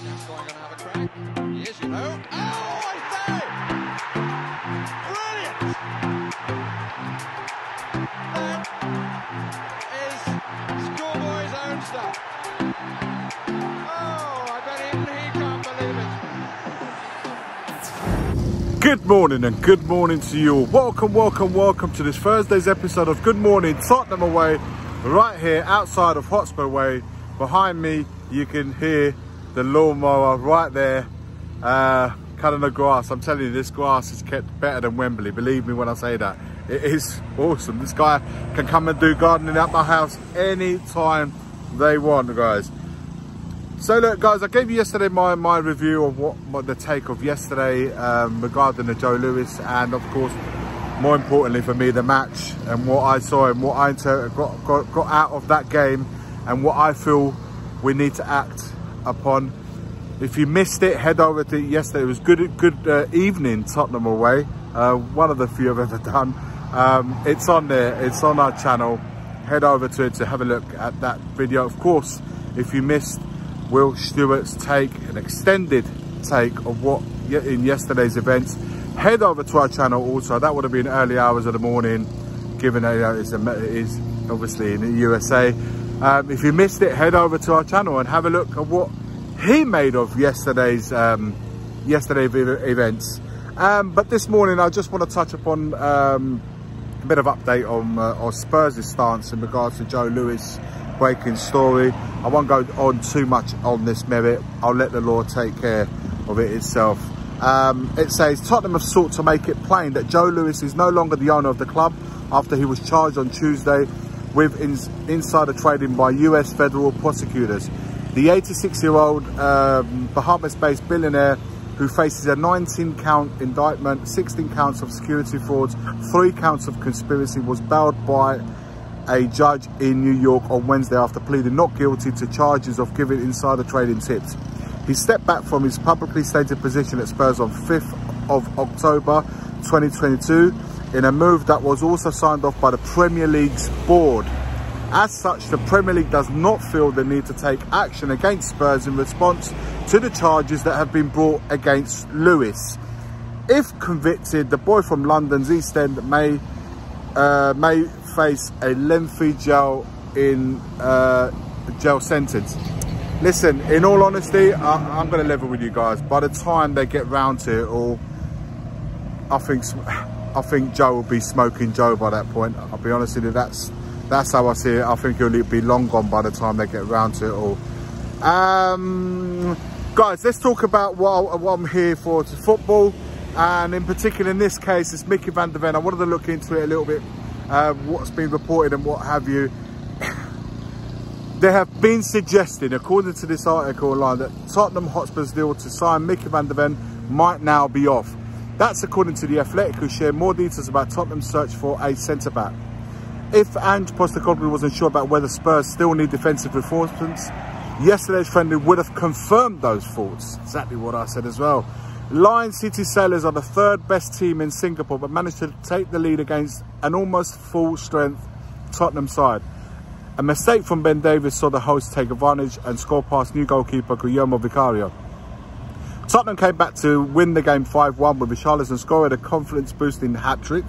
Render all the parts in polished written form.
Gascoigne going to have a crack. He is, you know. Oh, I say! Brilliant! That is schoolboy's own stuff. Oh, I bet even he can't believe it. Good morning and good morning to you all. Welcome to this Thursday's episode of Good Morning Tottenham Away, right here outside of Hotspur Way. Behind me you can hear the lawnmower right there, cutting the grass. I'm telling you, this grass is kept better than Wembley, believe me when I say that. It is awesome. This guy can come and do gardening at my house anytime they want, guys. So look guys, I gave you yesterday my review of what the take of yesterday regarding the Joe Lewis, and of course more importantly for me, the match and what I saw and what I got out of that game and what I feel we need to act upon. If you missed it, head over to yesterday. It was good evening Tottenham Away, one of the few I've ever done. It's on there, it's on our channel. Head over to it to have a look at that video. Of course, if you missed Will Stewart's take, an extended take of what in yesterday's events, head over to our channel also. That would have been early hours of the morning, given that it is obviously in the USA. If you missed it, head over to our channel and have a look at what he made of yesterday's events. But this morning I just want to touch upon a bit of update on Spurs' stance in regards to Joe Lewis breaking story. I won't go on too much on this merit. I'll let the law take care of it itself. It says Tottenham have sought to make it plain that Joe Lewis is no longer the owner of the club after he was charged on Tuesday with insider trading by US federal prosecutors. The 86-year-old Bahamas-based billionaire, who faces a 19-count indictment, 16 counts of security frauds, 3 counts of conspiracy, was bailed by a judge in New York on Wednesday after pleading not guilty to charges of giving insider trading tips. He stepped back from his publicly stated position at Spurs on 5th of October 2022 in a move that was also signed off by the Premier League's board. As such, the Premier League does not feel the need to take action against Spurs in response to the charges that have been brought against Lewis. If convicted, the boy from London's East End may face a lengthy jail sentence. Listen, in all honesty, I'm going to level with you guys. By the time they get round to it all, I think Joe will be smoking Joe by that point. I'll be honest with you, that's how I see it. I think he'll be long gone by the time they get round to it all. Guys, let's talk about what I'm here for, to football. And in particular, in this case, it's Mickey Vandeven. I wanted to look into it a little bit, what's been reported and what have you. They have been suggesting, according to this article online, that Tottenham Hotspur's deal to sign Mickey Vandeven might now be off. That's according to The Athletic, who share more details about Tottenham's search for a centre-back. If Ange Postecoglou wasn't sure about whether Spurs still need defensive reinforcements, yesterday's friendly would have confirmed those thoughts. Exactly what I said as well. Lion City Sailors are the 3rd best team in Singapore, but managed to take the lead against an almost full-strength Tottenham side. A mistake from Vandeven saw the hosts take advantage and score past new goalkeeper Guillermo Vicario. Tottenham came back to win the game 5-1 with Richarlison scoring a confidence-boosting hat-trick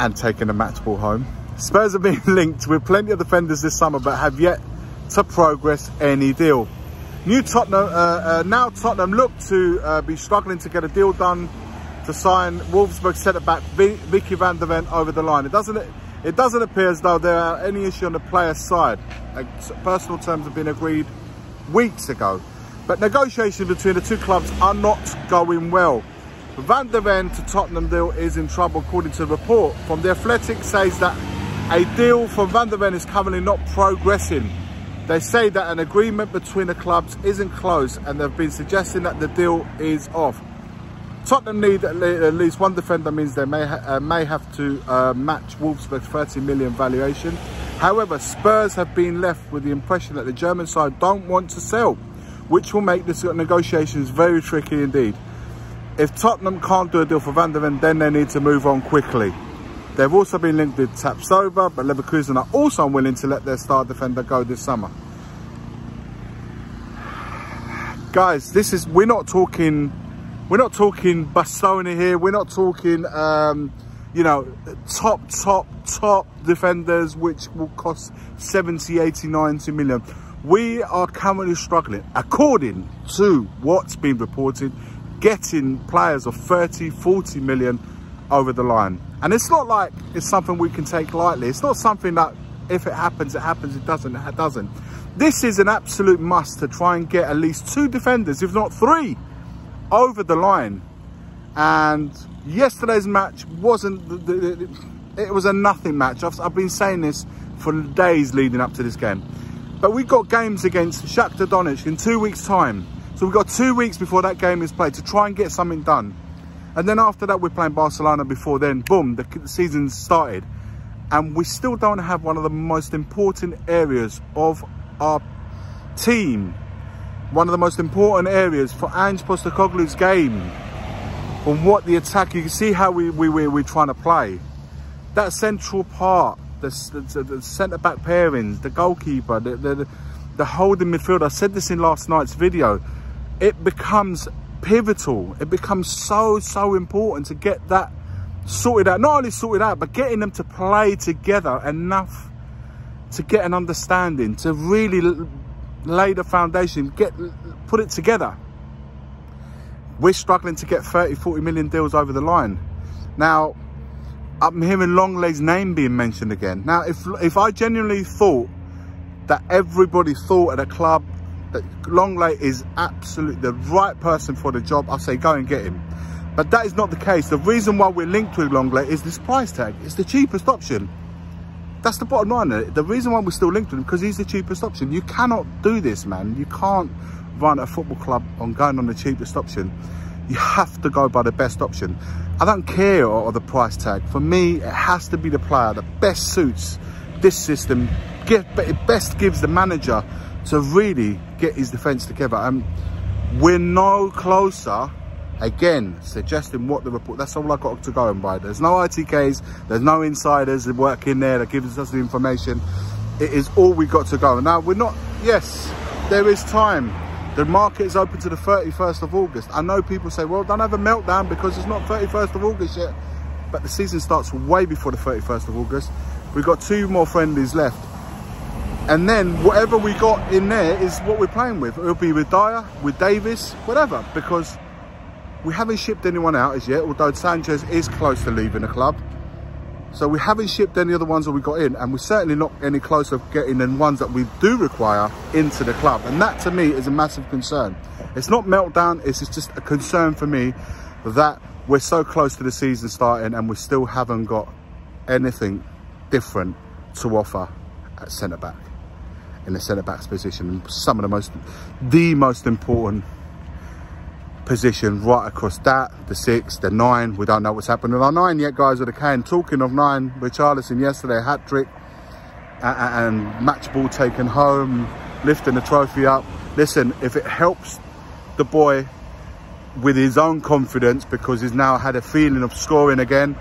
and taking the match ball home. Spurs have been linked with plenty of defenders this summer, but have yet to progress any deal. Now Tottenham look to be struggling to get a deal done to sign Wolfsburg centre-back Mickey Vandeven over the line. It doesn't appear as though there are any issue on the player's side. Personal terms have been agreed weeks ago, but negotiations between the two clubs are not going well. Vandeven to Tottenham deal is in trouble, according to the report from The Athletic, says that a deal for Vandeven is currently not progressing. They say that an agreement between the clubs isn't close, and they've been suggesting that the deal is off. Tottenham need at least one defender, means they may have to match Wolfsburg's 30 million valuation. However, Spurs have been left with the impression that the German side don't want to sell, which will make the negotiations very tricky indeed. If Tottenham can't do a deal for Vandeven, then they need to move on quickly. They've also been linked with Tapsoba, but Leverkusen are also unwilling to let their star defender go this summer. guys, we're not talking Bastoni here. We're not talking, you know, top defenders, which will cost 70, 80, 90 million. We are currently struggling, according to what's been reported, getting players of 30, 40 million over the line. And it's not like it's something we can take lightly. It's not something that if it happens, it happens. It doesn't. This is an absolute must to try and get at least 2 defenders, if not 3, over the line. And yesterday's match wasn't, it was a nothing match. I've been saying this for days leading up to this game. But we've got games against Shakhtar Donetsk in 2 weeks' time. So we've got 2 weeks before that game is played to try and get something done. And then after that, we're playing Barcelona before then. Boom, the season's started. And we still don't have one of the most important areas of our team. One of the most important areas for Ange Postecoglou's game. From what the attack, you can see how we're trying to play. That central part, the centre-back pairings, the goalkeeper, the holding midfield. I said this in last night's video. It becomes pivotal. It becomes so important to get that sorted out. Not only sorted out, but getting them to play together enough to get an understanding, to really lay the foundation, put it together. We're struggling to get 30, 40 million deals over the line. Now, I'm hearing Lenglet's name being mentioned again. Now, if I genuinely thought that everybody thought at the club that Lenglet is absolutely the right person for the job, I say go and get him. But that is not the case. The reason why we're linked with Lenglet is this price tag. It's the cheapest option. That's the bottom line of it. The reason why we're still linked with him, because he's the cheapest option. You cannot do this, man. You can't run a football club on going on the cheapest option. You have to go by the best option. I don't care or the price tag. For me, it has to be the player that best suits this system. It best gives the manager to really get his defence together. And we're no closer, again, suggesting what the report, that's all I got to go and by. There's no ITKs, there's no insiders that work in there that gives us the information. It is all we got to go. Now, we're not, yes, there is time. The market is open to the 31st of August. I know people say, well, don't have a meltdown because it's not 31st of August yet. But the season starts way before the 31st of August. We've got 2 more friendlies left. And then whatever we got in there is what we're playing with. It'll be with Dyer, with Davis, whatever. Because we haven't shipped anyone out as yet, although Sanchez is close to leaving the club. So we haven't shipped any of the ones that we got in, and we're certainly not any closer of getting the ones that we do require into the club. And that to me is a massive concern. It's not meltdown, it's just a concern for me that we're so close to the season starting and we still haven't got anything different to offer at centre-back, in the centre-back's position. Some of the most important position right across that, the 6, the 9. We don't know what's happened with our 9 yet, guys, with the cane. Talking of 9, Richarlison yesterday, hat-trick and match ball taken home, lifting the trophy up. Listen, if it helps the boy with his own confidence because he's now had a feeling of scoring again,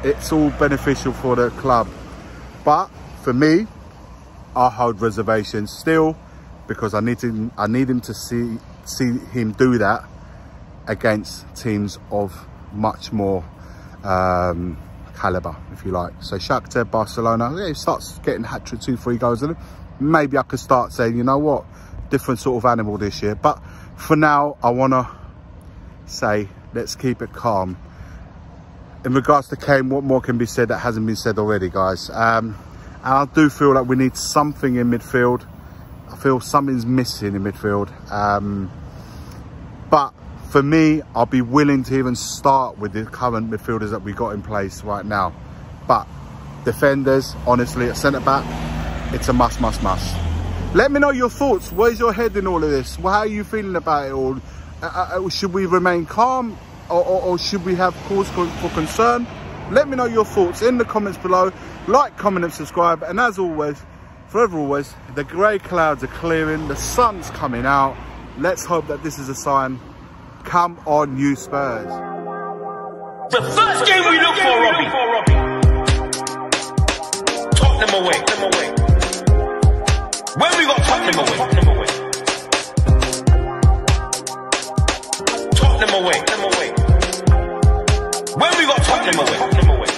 it's all beneficial for the club. But for me, I hold reservations still because I need him to see him do that against teams of much more caliber, if you like. So Shakhtar, Barcelona, yeah, he starts getting hat-trick, 2-3 goals in it. Maybe I could start saying, you know what, different sort of animal this year. But for now, I want to say, let's keep it calm. In regards to Kane, what more can be said that hasn't been said already, guys? And I do feel like we need something in midfield. I feel something's missing in midfield. But for me, I'll be willing to even start with the current midfielders that we got in place right now. But defenders, honestly, at centre-back, it's a must. Let me know your thoughts. Where's your head in all of this? Well, how are you feeling about it all? Should we remain calm or should we have cause for concern? Let me know your thoughts in the comments below. Like, comment and subscribe. And as always, forever always, the grey clouds are clearing. The sun's coming out. Let's hope that this is a sign. Come on, you Spurs. The first game we look for, Robbie. Tottenham away. When we got Tottenham away. away. When we got Tottenham away.